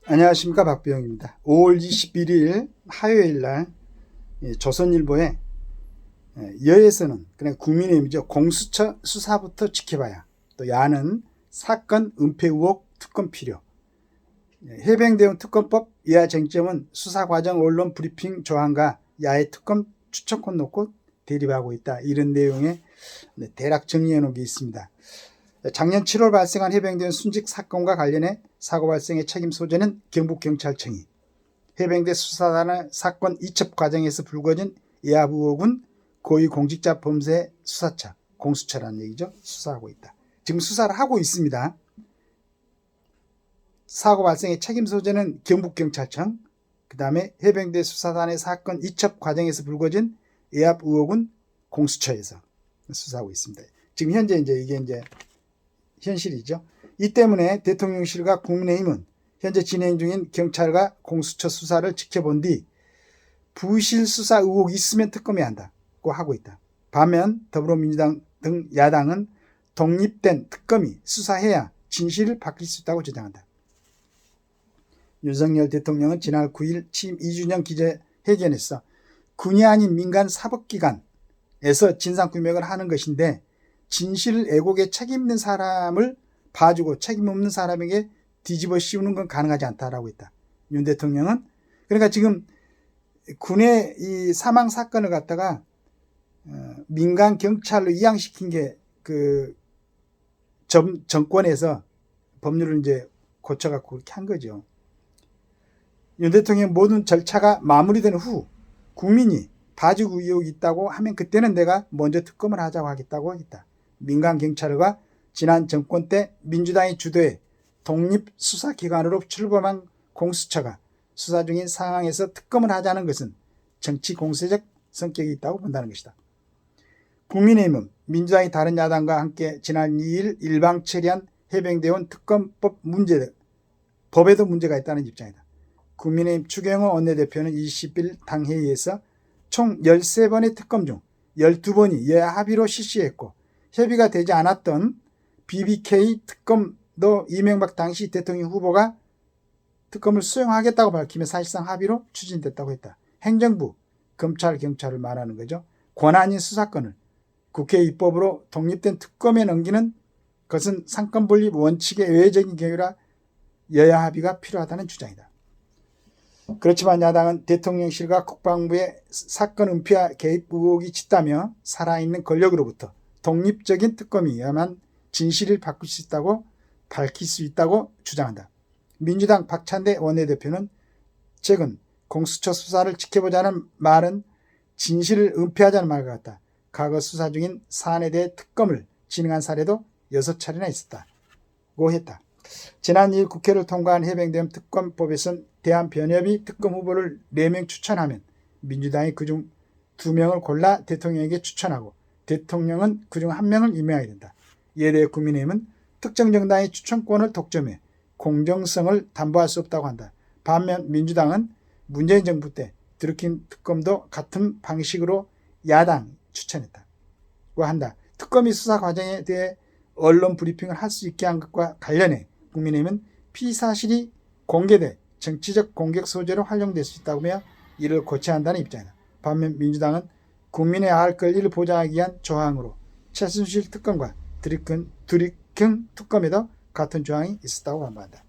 안녕하십니까, 박병입니다. 5월 21일 화요일 날 조선일보에 여에서는 그냥 국민의힘이죠. 공수처 수사부터 지켜봐야, 또 야는 사건 은폐 의혹 특검 필요, 해병대원 특검법 여야 쟁점은 수사 과정 언론 브리핑 조항과 야의 특검 추천권 놓고 대립하고 있다. 이런 내용의 대략 정리해 놓은 게 있습니다. 작년 7월 발생한 해병대원 순직 사건과 관련해 사고 발생의 책임 소재는 경북경찰청이, 해병대 수사단의 사건 이첩 과정에서 불거진 예합 의혹은 고위공직자 범죄 수사처, 공수처라는 얘기죠. 수사하고 있다. 지금 수사를 하고 있습니다. 사고 발생의 책임 소재는 경북경찰청, 그 다음에 해병대 수사단의 사건 이첩 과정에서 불거진 예합 의혹은 공수처에서 수사하고 있습니다. 지금 현재 이게 현실이죠. 이 때문에 대통령실과 국민의힘은 현재 진행 중인 경찰과 공수처 수사를 지켜본 뒤 부실 수사 의혹이 있으면 특검이 한다고 하고 있다. 반면 더불어민주당 등 야당은 독립된 특검이 수사해야 진실을 밝힐 수 있다고 주장한다. 윤석열 대통령은 지난 9일 취임 2주년 기자회견에서 군이 아닌 민간 사법기관에서 진상규명을 하는 것인데 진실 왜곡에 책임 있는 사람을 봐주고 책임 없는 사람에게 뒤집어 씌우는 건 가능하지 않다라고 했다. 윤 대통령은 그러니까 지금 군의 이 사망 사건을 갖다가 민간 경찰로 이양시킨 게 그 정권에서 법률을 이제 고쳐갖고 그렇게 한 거죠. 윤 대통령 모든 절차가 마무리된 후 국민이 봐주고 의혹이 있다고 하면 그때는 내가 먼저 특검을 하자고 하겠다고 하겠다. 민간 경찰과 지난 정권 때 민주당이 주도해 독립수사기관으로 출범한 공수처가 수사 중인 상황에서 특검을 하자는 것은 정치 공세적 성격이 있다고 본다는 것이다. 국민의힘은 민주당이 다른 야당과 함께 지난 2일 일방 처리한 해병대원 특검법 법에도 문제가 있다는 입장이다. 국민의힘 추경호 원내대표는 20일 당회의에서 총 13번의 특검 중 12번이 여야 합의로 실시했고 협의가 되지 않았던 BBK 특검도 이명박 당시 대통령 후보가 특검을 수용하겠다고 밝히며 사실상 합의로 추진됐다고 했다. 행정부, 검찰, 경찰을 말하는 거죠. 권한인 수사권을 국회 입법으로 독립된 특검에 넘기는 것은 상권분립 원칙의 외적인 경우라 여야 합의가 필요하다는 주장이다. 그렇지만 야당은 대통령실과 국방부의 사건 은폐와 개입 의혹이 짙다며 살아있는 권력으로부터 독립적인 특검이야만 진실을 밝힐 수 있다고 주장한다. 민주당 박찬대 원내대표는 최근 공수처 수사를 지켜보자는 말은 진실을 은폐하자는 말 같다. 과거 수사 중인 사안에 대해 특검을 진행한 사례도 6차례나 있었다고 했다. 지난 2일 국회를 통과한 해병대원 특검법에선 대한변협이 특검 후보를 4명 추천하면 민주당이 그중 2명을 골라 대통령에게 추천하고 대통령은 그중 1명을 임명해야 된다. 이에 대해 국민의힘은 특정 정당의 추천권을 독점해 공정성을 담보할 수 없다고 한다. 반면 민주당은 문재인 정부 때 드루킹 특검도 같은 방식으로 야당 추천했다고 한다. 특검이 수사 과정에 대해 언론 브리핑을 할 수 있게 한 것과 관련해 국민의힘은 피사실이 공개돼 정치적 공격 소재로 활용될 수 있다며 이를 고쳐야 한다는 입장이다. 반면 민주당은 국민의 알 권리를 보장하기 위한 조항으로 최순실 특검과 드루킹 특검에도 같은 조항이 있었다고 반발한다.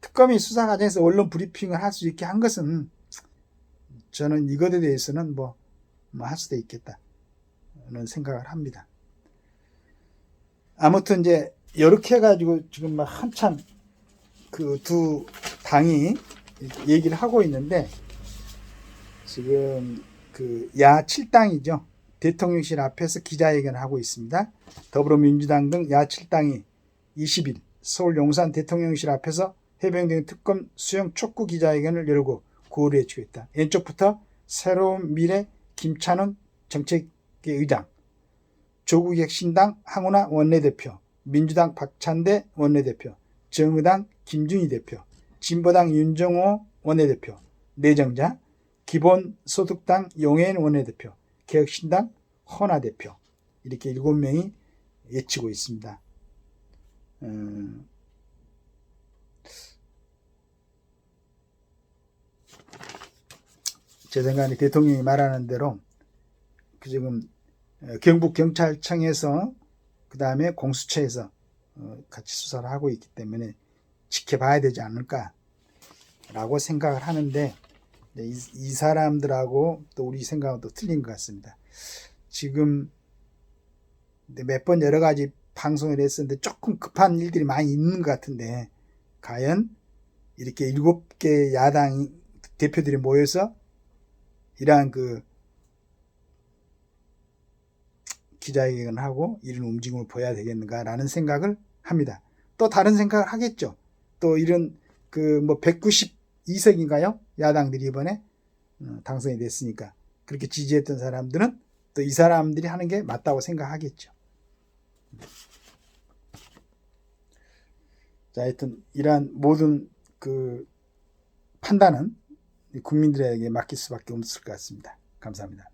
특검이 수사 과정에서 언론 브리핑을 할 수 있게 한 것은 저는 이것에 대해서는 할 수도 있겠다는 생각을 합니다. 아무튼 이제 이렇게 해가지고 지금 막 한참 그 두 당이 얘기를 하고 있는데 지금 그 야 7당이죠. 대통령실 앞에서 기자회견을 하고 있습니다. 더불어민주당 등 야 7당이 20일 서울 용산 대통령실 앞에서 해병대 특검 수용 촉구 기자회견을 열고 구호를 외치고 있다. 왼쪽부터 새로운 미래 김찬원 정책위 의장, 조국혁신당 황운하 원내대표, 민주당 박찬대 원내대표, 정의당 김준희 대표, 진보당 윤정호 원내대표, 내정자, 기본소득당 용해인 원내대표, 개혁신당 헌화 대표 이렇게 7명이 외치고 있습니다. 제 생각에 대통령이 말하는 대로 지금 경북경찰청에서 그 다음에 공수처에서 같이 수사를 하고 있기 때문에 지켜봐야 되지 않을까라고 생각을 하는데, 이 사람들하고 또 우리 생각은 또 틀린 것 같습니다. 지금 몇 번 여러 가지 방송을 했었는데 조금 급한 일들이 많이 있는 것 같은데, 과연 이렇게 7개 야당 대표들이 모여서 이러한 그 기자회견을 하고 이런 움직임을 보여야 되겠는가라는 생각을 합니다. 또 다른 생각을 하겠죠. 또 이런 그 뭐 192석인가요? 야당들이 이번에 당선이 됐으니까 그렇게 지지했던 사람들은 또 이 사람들이 하는 게 맞다고 생각하겠죠. 자, 하여튼 이러한 모든 그 판단은 국민들에게 맡길 수밖에 없을 것 같습니다. 감사합니다.